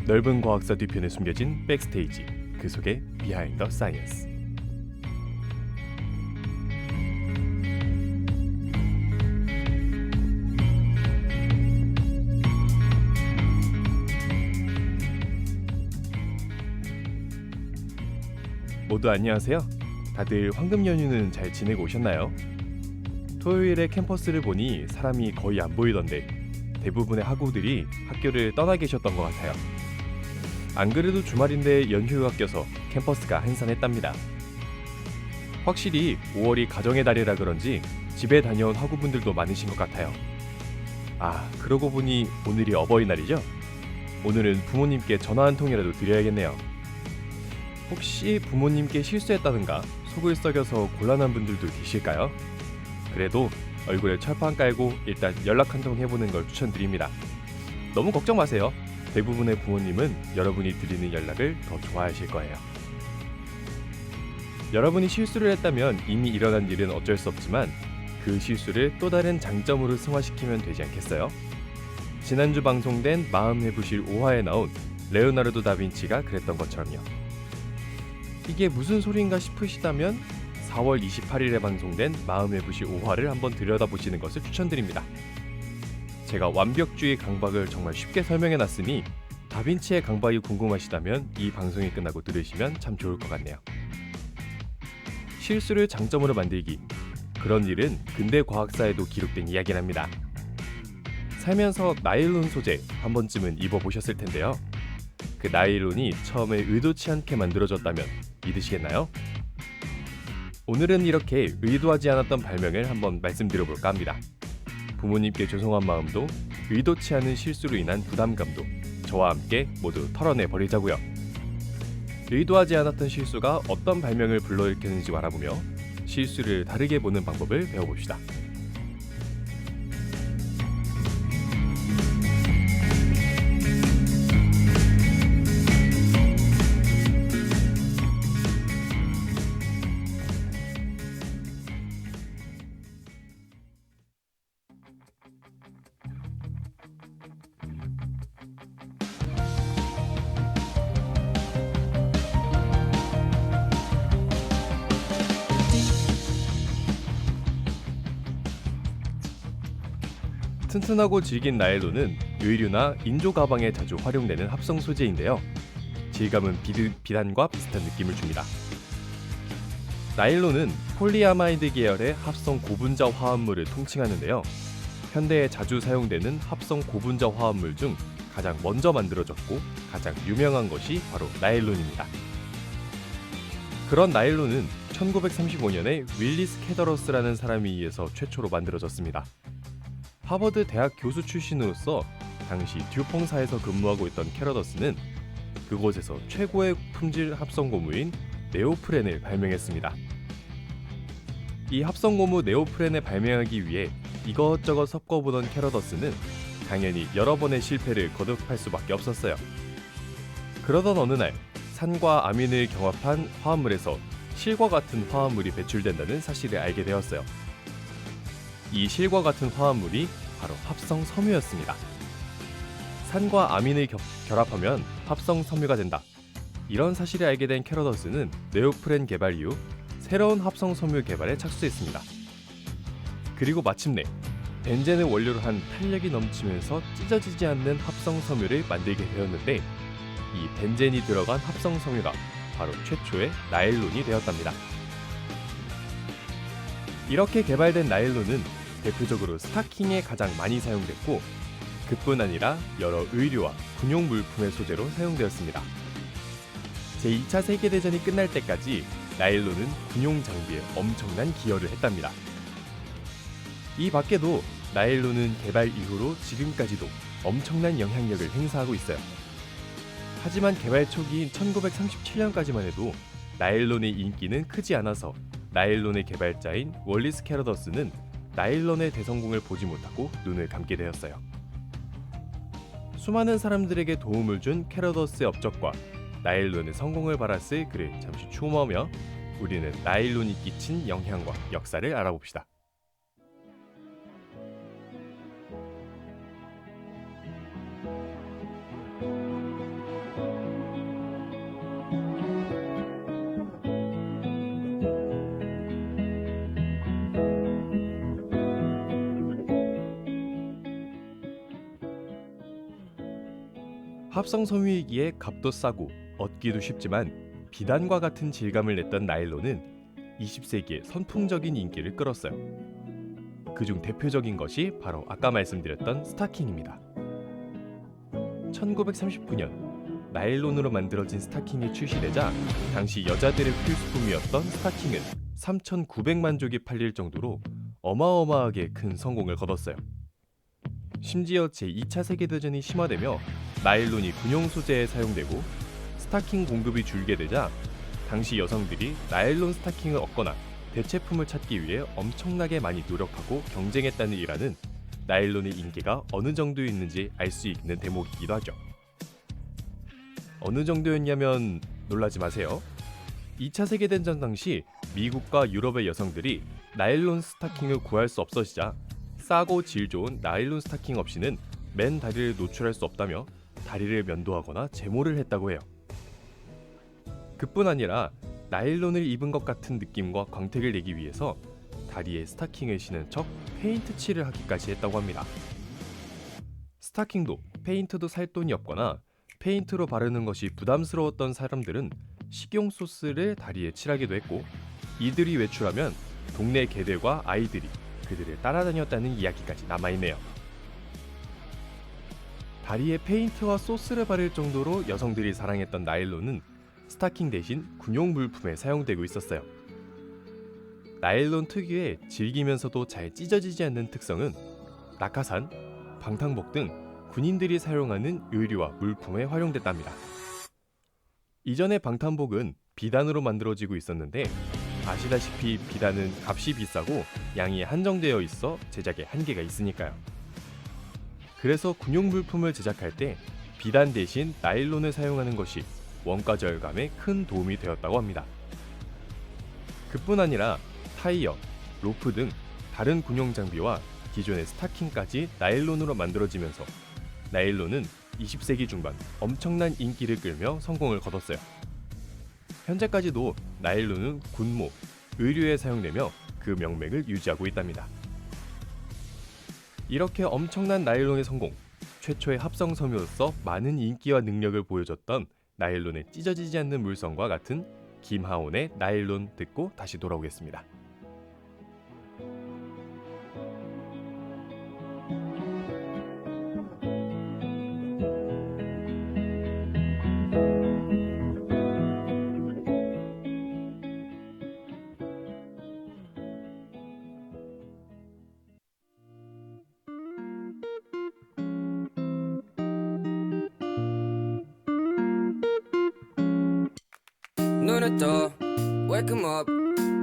넓은 과학사 뒤편에 숨겨진 백스테이지, 그 속의 비하인드 더 사이언스. 모두 안녕하세요. 다들 황금 연휴는 잘 지내고 오셨나요? 토요일에 캠퍼스를 보니 사람이 거의 안 보이던데 대부분의 학우들이 학교를 떠나 계셨던 것 같아요. 안 그래도 주말인데 연휴가 껴서 캠퍼스가 한산했답니다. 확실히 5월이 가정의 달이라 그런지 집에 다녀온 학우분들도 많으신 것 같아요. 그러고 보니 오늘이 어버이날이죠? 오늘은 부모님께 전화 한 통이라도 드려야겠네요. 혹시 부모님께 실수했다든가 속을 썩여서 곤란한 분들도 계실까요? 그래도 얼굴에 철판 깔고 일단 연락 한 통 해보는 걸 추천드립니다. 너무 걱정 마세요. 대부분의 부모님은 여러분이 드리는 연락을 더 좋아하실 거예요. 여러분이 실수를 했다면 이미 일어난 일은 어쩔 수 없지만 그 실수를 또 다른 장점으로 승화시키면 되지 않겠어요? 지난주 방송된 마음 해보실 5화에 나온 레오나르도 다빈치가 그랬던 것처럼요. 이게 무슨 소리인가 싶으시다면 4월 28일에 방송된 마음 해보실 5화를 한번 들여다보시는 것을 추천드립니다. 제가 완벽주의 강박을 정말 쉽게 설명해놨으니 다빈치의 강박이 궁금하시다면 이 방송이 끝나고 들으시면 참 좋을 것 같네요. 실수를 장점으로 만들기, 그런 일은 근대 과학사에도 기록된 이야기랍니다. 살면서 나일론 소재 한 번쯤은 입어보셨을 텐데요. 그 나일론이 처음에 의도치 않게 만들어졌다면 믿으시겠나요? 오늘은 이렇게 의도하지 않았던 발명을 한번 말씀드려볼까 합니다. 부모님께 죄송한 마음도 의도치 않은 실수로 인한 부담감도 저와 함께 모두 털어내버리자고요. 의도하지 않았던 실수가 어떤 발명을 불러일으켰는지 알아보며 실수를 다르게 보는 방법을 배워봅시다. 튼튼하고 질긴 나일론은 의류나 인조 가방에 자주 활용되는 합성 소재인데요. 질감은 비단과 비슷한 느낌을 줍니다. 나일론은 폴리아마이드 계열의 합성 고분자 화합물을 통칭하는데요. 현대에 자주 사용되는 합성 고분자 화합물 중 가장 먼저 만들어졌고 가장 유명한 것이 바로 나일론입니다. 그런 나일론은 1935년에 윌리스 캐더러스라는 사람에 의해서 최초로 만들어졌습니다. 하버드 대학 교수 출신으로서 당시 듀퐁사에서 근무하고 있던 캐러더스는 그곳에서 최고의 품질 합성 고무인 네오프렌을 발명했습니다. 이 합성 고무 네오프렌을 발명하기 위해 이것저것 섞어보던 캐러더스는 당연히 여러 번의 실패를 거듭할 수밖에 없었어요. 그러던 어느 날 산과 아민을 경합한 화합물에서 실과 같은 화합물이 배출된다는 사실을 알게 되었어요. 이 실과 같은 화합물이 바로 합성 섬유였습니다. 산과 아민을 결합하면 합성 섬유가 된다. 이런 사실을 알게 된 캐러더스는 네오프렌 개발 이후 새로운 합성 섬유 개발에 착수했습니다. 그리고 마침내 벤젠을 원료로 한 탄력이 넘치면서 찢어지지 않는 합성 섬유를 만들게 되었는데 이 벤젠이 들어간 합성 섬유가 바로 최초의 나일론이 되었답니다. 이렇게 개발된 나일론은 대표적으로 스타킹에 가장 많이 사용됐고 그뿐 아니라 여러 의류와 군용 물품의 소재로 사용되었습니다. 제2차 세계대전이 끝날 때까지 나일론은 군용 장비에 엄청난 기여를 했답니다. 이 밖에도 나일론은 개발 이후로 지금까지도 엄청난 영향력을 행사하고 있어요. 하지만 개발 초기인 1937년까지만 해도 나일론의 인기는 크지 않아서 나일론의 개발자인 월리스 캐러더스는 나일론의 대성공을 보지 못하고 눈을 감게 되었어요. 수많은 사람들에게 도움을 준 캐러더스의 업적과 나일론의 성공을 바랐을 그를 잠시 추모하며 우리는 나일론이 끼친 영향과 역사를 알아봅시다. 합성 섬유이기에 값도 싸고 얻기도 쉽지만 비단과 같은 질감을 냈던 나일론은 20세기에 선풍적인 인기를 끌었어요. 그중 대표적인 것이 바로 아까 말씀드렸던 스타킹입니다. 1939년 나일론으로 만들어진 스타킹이 출시되자 당시 여자들의 필수품이었던 스타킹은 3,900만 족이 팔릴 정도로 어마어마하게 큰 성공을 거뒀어요. 심지어 제2차 세계대전이 심화되며 나일론이 군용 소재에 사용되고 스타킹 공급이 줄게 되자 당시 여성들이 나일론 스타킹을 얻거나 대체품을 찾기 위해 엄청나게 많이 노력하고 경쟁했다는 일화는 나일론의 인기가 어느 정도였는지 알 수 있는 대목이기도 하죠. 어느 정도였냐면 놀라지 마세요. 2차 세계대전 당시 미국과 유럽의 여성들이 나일론 스타킹을 구할 수 없어지자 싸고 질 좋은 나일론 스타킹 없이는 맨 다리를 노출할 수 없다며 다리를 면도하거나 제모를 했다고 해요. 그뿐 아니라 나일론을 입은 것 같은 느낌과 광택을 내기 위해서 다리에 스타킹을 신은 척 페인트 칠을 하기까지 했다고 합니다. 스타킹도 페인트도 살 돈이 없거나 페인트로 바르는 것이 부담스러웠던 사람들은 식용 소스를 다리에 칠하기도 했고, 이들이 외출하면 동네 개들과 아이들이 그들을 따라다녔다는 이야기까지 남아있네요. 다리에 페인트와 소스를 바를 정도로 여성들이 사랑했던 나일론은 스타킹 대신 군용 물품에 사용되고 있었어요. 나일론 특유의 질기면서도 잘 찢어지지 않는 특성은 낙하산, 방탄복 등 군인들이 사용하는 의류와 물품에 활용됐답니다. 이전의 방탄복은 비단으로 만들어지고 있었는데 아시다시피 비단은 값이 비싸고 양이 한정되어 있어 제작에 한계가 있으니까요. 그래서 군용 물품을 제작할 때 비단 대신 나일론을 사용하는 것이 원가 절감에 큰 도움이 되었다고 합니다. 그뿐 아니라 타이어, 로프 등 다른 군용 장비와 기존의 스타킹까지 나일론으로 만들어지면서 나일론은 20세기 중반 엄청난 인기를 끌며 성공을 거뒀어요. 현재까지도 나일론은 군무, 의류에 사용되며 그 명맥을 유지하고 있답니다. 이렇게 엄청난 나일론의 성공, 최초의 합성 섬유로서 많은 인기와 능력을 보여줬던 나일론의 찢어지지 않는 물성과 같은 김하온의 나일론 듣고 다시 돌아오겠습니다. 눈을 떠 wake 'em up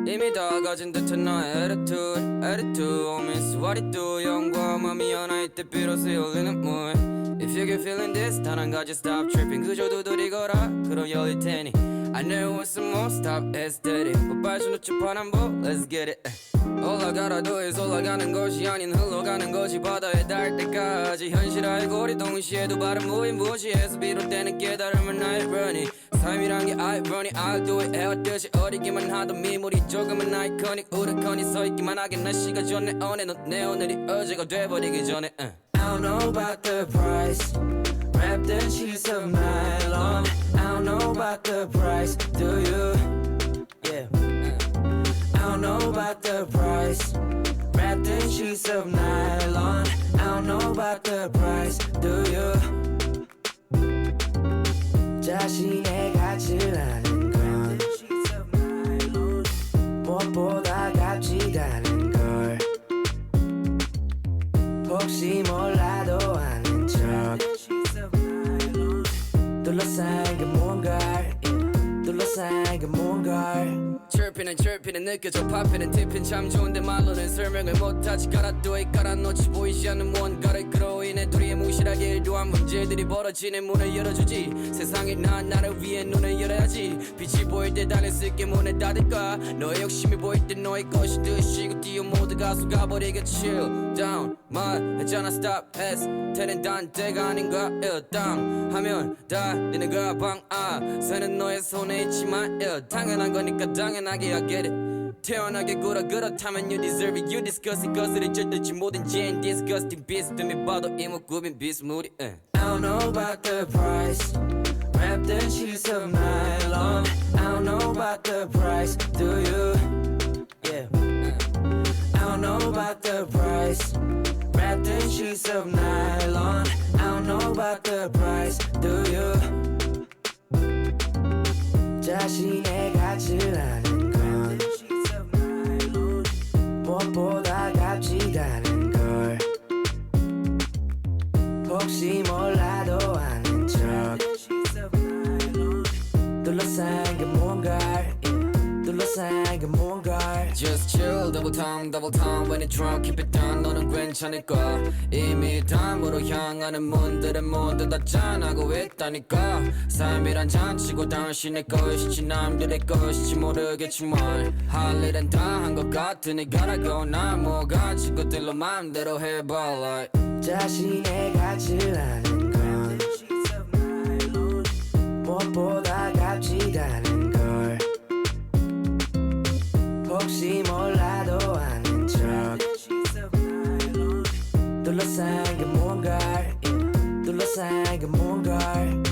이미 다 가진 듯한 나의 attitude 오면서 what it do 영과 맘이 하나 있대 비로소 열리는 문 If you get feeling this 단 한 가지 stop tripping 그저 두드리거라 그럼 열릴 테니 I never want some more stop aesthetic 빨리 놓쳐 파남보 let's get it 올라가라 do is 올라가는 것이 아닌 흘러가는 것이 바다에 닿을 때까지 현실 알고리 동시에 두 발은 무인 무시해서 비롯되는 깨달음은 irony 삶이란 게 irony I'll do it 헤어듯이 어리기만 하던 미물이 조금은 아이코닉 우르커니 서있기만 하긴 날씨가 좋네 오늘 내 오늘이 어제가 돼버리기 전에 I don't know about the price Wrapped in sheets of nylon I don't know about the price Do you? Yeah I don't know about the price Wrapped in sheets of nylon I don't know about the price Do you? 자신의 가치를 아는 건 무엇보다 값지다는 걸 혹시 몰라도 아는 척 둘러싼 게 뭔가를 둘러싼 게 뭔가를 Chirping 느껴져 팝피는 팁은 참 좋은데 말로는 설명을 못하지 깔아둬 깔아놓지 보이지 않는 무언가를 그로 인해 둘이 무실하게 일도한 문제들이 벌어지는 문을 열어주지 세상에 난 나를 위해 눈을 열어야지 빛이 보일 때 달릴 수 있게 문을 닫을까 너의 욕심이 보일 때 너의 것이 드시고 뛰어 모두가 속아버리게 chill down 말했잖아 stop hesitating 단 때가 아닌가 일당 하면 달리는 거야 방아 새는 너의 손에 있지만 당연한 거니까 당연하게 I get it 태어나게 굴어 그렇다면 you deserve it. You disgusting 거스를 젖듯이 뭐든지 ain't disgusting beast. 뜸이 봐도 이목구비 비스무리. I don't know about the price. Wrapped in sheets of nylon. I don't know about the price. Do you? Yeah. I don't know about the price. Wrapped in sheets of nylon. I don't know about the price. Do you? 자신의 가치를 아는 건 무엇보다 값지다는 걸 혹시 몰라도 아는 척 둘러싼 게 뭔가를 둘러싼 게 뭔가를 Just chill double time when it drunk keep it down 너는 괜찮을까 이미 다음으로 향하는 문들은 모두 다 짠하고 있다니까 삶이란 잔치고 당신의 것이지 남들의 것이지 모르겠지만 할 일은 다 한 것 같으니 gotta go 난 뭐가 친구들로 마음대로 해봐 like 자신의 가치를 아는 건 무엇보다 값지다는 걸 혹시 몰라도 아는 척 둘러싼 게 뭔가를 둘러싼 게 뭔가를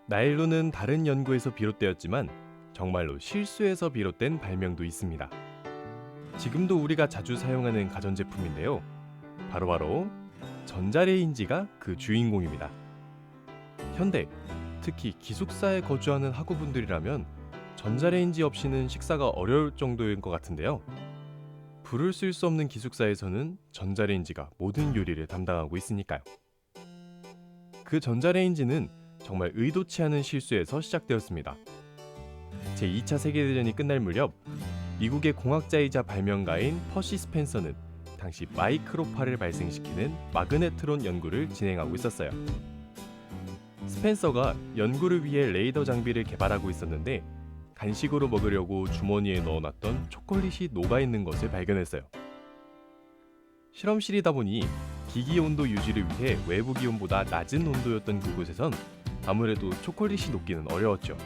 나일론은 다른 연구에서 비롯되었지만 정말로 실수에서 비롯된 발명도 있습니다. 지금도 우리가 자주 사용하는 가전제품인데요. 바로 전자레인지가 그 주인공입니다. 현대, 특히 기숙사에 거주하는 학우분들이라면 전자레인지 없이는 식사가 어려울 정도인 것 같은데요. 불을 쓸 수 없는 기숙사에서는 전자레인지가 모든 요리를 담당하고 있으니까요. 그 전자레인지는 정말 의도치 않은 실수에서 시작되었습니다. 제2차 세계대전이 끝날 무렵 미국의 공학자이자 발명가인 퍼시 스펜서는 당시 마이크로파를 발생시키는 마그네트론 연구를 진행하고 있었어요. 스펜서가 연구를 위해 레이더 장비를 개발하고 있었는데 간식으로 먹으려고 주머니에 넣어놨던 초콜릿이 녹아있는 것을 발견했어요. 실험실이다 보니 기기 온도 유지를 위해 외부 기온보다 낮은 온도였던 그곳에선 아무래도 초콜릿이 녹기는 어려웠죠.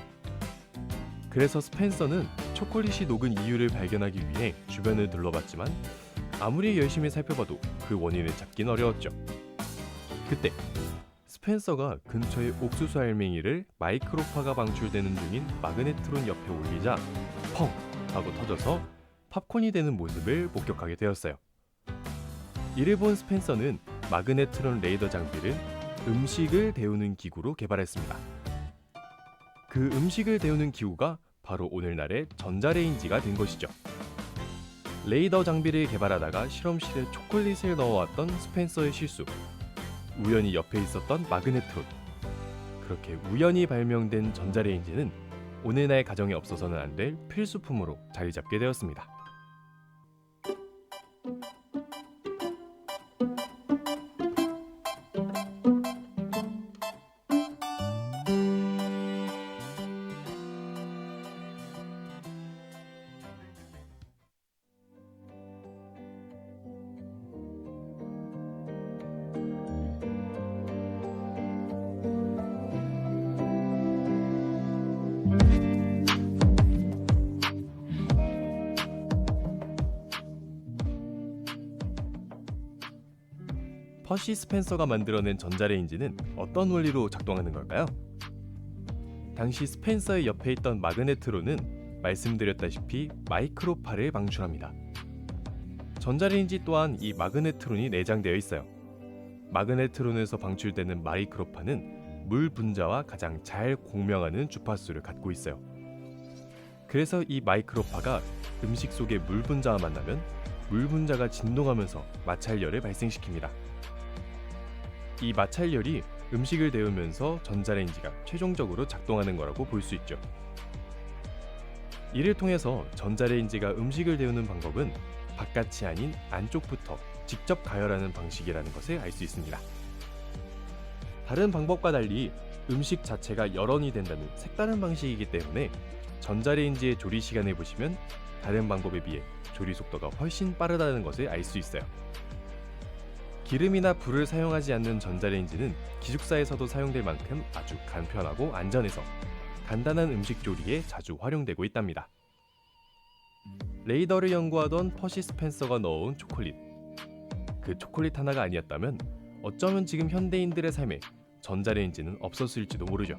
그래서 스펜서는 초콜릿이 녹은 이유를 발견하기 위해 주변을 둘러봤지만 아무리 열심히 살펴봐도 그 원인을 잡긴 어려웠죠. 그때 스펜서가 근처의 옥수수 알맹이를 마이크로파가 방출되는 중인 마그네트론 옆에 올리자 펑! 하고 터져서 팝콘이 되는 모습을 목격하게 되었어요. 이를 본 스펜서는 마그네트론 레이더 장비를 음식을 데우는 기구로 개발했습니다. 그 음식을 데우는 기구가 바로 오늘날의 전자레인지가 된 것이죠. 레이더 장비를 개발하다가 실험실에 초콜릿을 넣어왔던 스펜서의 실수, 우연히 옆에 있었던 마그네트론, 그렇게 우연히 발명된 전자레인지는 오늘날 가정에 없어서는 안 될 필수품으로 자리 잡게 되었습니다. 퍼시 스펜서가 만들어낸 전자레인지는 어떤 원리로 작동하는 걸까요? 당시 스펜서의 옆에 있던 마그네트론은 말씀드렸다시피 마이크로파를 방출합니다. 전자레인지 또한 이 마그네트론이 내장되어 있어요. 마그네트론에서 방출되는 마이크로파는 물 분자와 가장 잘 공명하는 주파수를 갖고 있어요. 그래서 이 마이크로파가 음식 속의 물 분자와 만나면 물 분자가 진동하면서 마찰열을 발생시킵니다. 이 마찰열이 음식을 데우면서 전자레인지가 최종적으로 작동하는 거라고 볼 수 있죠. 이를 통해서 전자레인지가 음식을 데우는 방법은 바깥이 아닌 안쪽부터 직접 가열하는 방식이라는 것을 알 수 있습니다. 다른 방법과 달리 음식 자체가 열원이 된다는 색다른 방식이기 때문에 전자레인지의 조리 시간을 보시면 다른 방법에 비해 조리 속도가 훨씬 빠르다는 것을 알 수 있어요. 기름이나 불을 사용하지 않는 전자레인지는 기숙사에서도 사용될 만큼 아주 간편하고 안전해서 간단한 음식 조리에 자주 활용되고 있답니다. 레이더를 연구하던 퍼시 스펜서가 넣어온 초콜릿. 그 초콜릿 하나가 아니었다면 어쩌면 지금 현대인들의 삶에 전자레인지는 없었을지도 모르죠.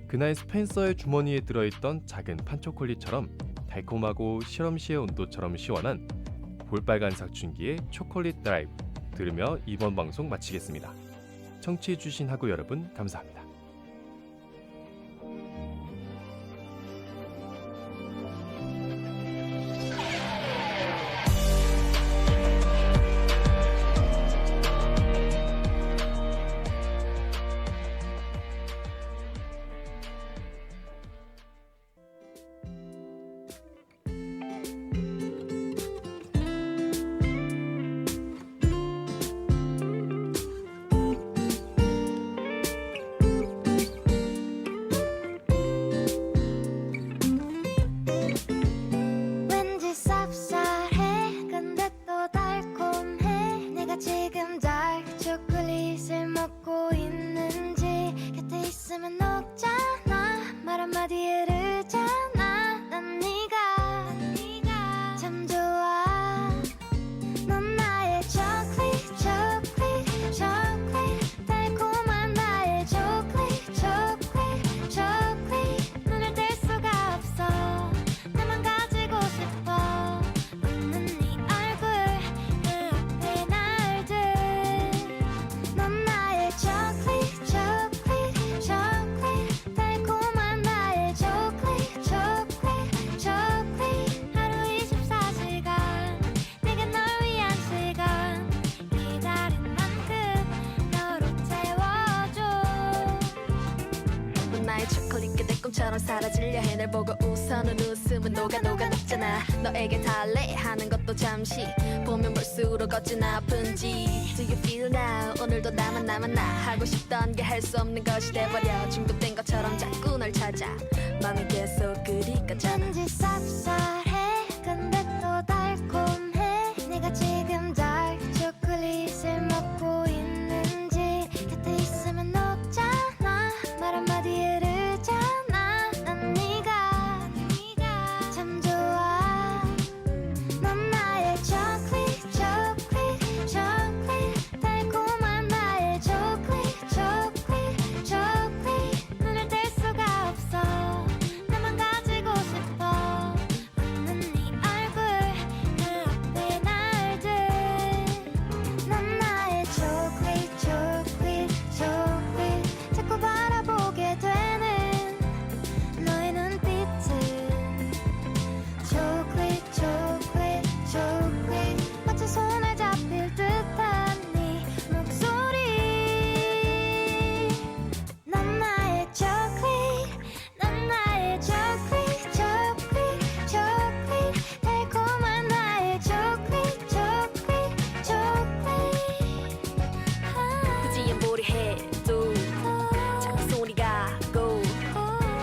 그날 스펜서의 주머니에 들어있던 작은 판초콜릿처럼 달콤하고 실험실의 온도처럼 시원한 볼빨간 사춘기의 초콜릿 드라이브 들으며 이번 방송 마치겠습니다. 청취해주신 하구 여러분 감사합니다. 왠지 쌉쌀해 근데 또 달콤해 내가 지금 달 초콜릿을 먹고 있는지 곁에 있으면 녹잖아 말 한마디에 흐르잖아 난 네가 참 좋아 넌 나의 초콜릿 초콜릿 초콜릿 달콤한 나의 초콜릿 초콜릿 초콜릿 눈을 뗄 수가 없어 나만 가지고 싶어 웃는 네 얼굴 그 앞에 날들 넌 나의 초콜릿 초콜릿 초콜릿 달콤한 나의 초콜릿 초콜릿 초콜릿 하루 24시간 내게 널 위한 시간 기다린 만큼 너로 채워줘 넌 나의 초콜릿 그대 꿈처럼 사라지려 해 날 보고 웃어는 웃음은 녹아 녹잖아 너에게 달래 하는 것도 잠시 보면 볼수록 어찌나 아픈지 Do you feel now 오늘도 나만 나 하고 싶던 게 할 수 없는 것이 돼버려 중독된 것처럼 자꾸 널 찾아 맘이 계속 그리 가잖아 왠지 쌉쌀해 근데 또 달콤해 내가 지금 달 초콜릿을 먹고 있는지 곁에 있으면 녹잖아 말 한마디에 흐르잖아 난 네가 참 좋아 넌 나의 초콜릿 초콜릿 초콜릿 달콤한 나의 초콜릿 초콜릿 초콜릿 눈을 뗄 수가 없어 나만 가지고 싶어 웃는 네 얼굴 그 앞에 날들 넌 나의 초콜릿 초콜릿 초콜릿 자꾸 바라보게 되는 너의 눈빛은 초콜릿 초콜릿 초콜릿 마치 손에 잡힐 듯한 네 목소리 넌 나의 초콜릿 넌 나의 초콜릿 초콜릿 초콜릿 달콤한 나의 초콜릿 초콜릿 초콜릿 굳이 아무리 해도 자꾸 손이 가고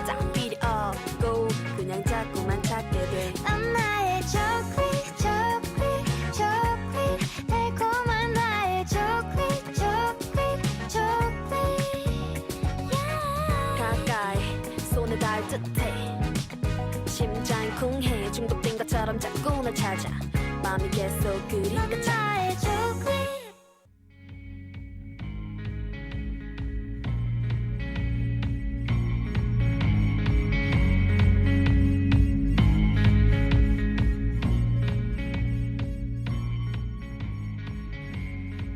자꾸 필요 없고 그냥 자꾸만 찾게 돼 넌 나의 초콜릿 초콜릿 초콜릿 달콤한 나의 초콜릿 초콜릿 초콜릿 가까이 손에 닿을 듯해 심장이 쿵해 중독된 것처럼 자꾸 널 찾아 마음이 계속 그리 넌 가잖아 나의 초콜릿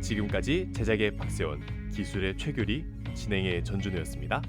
지금까지 제작의 박세원, 기술의 최규리, 진행의 전준우였습니다.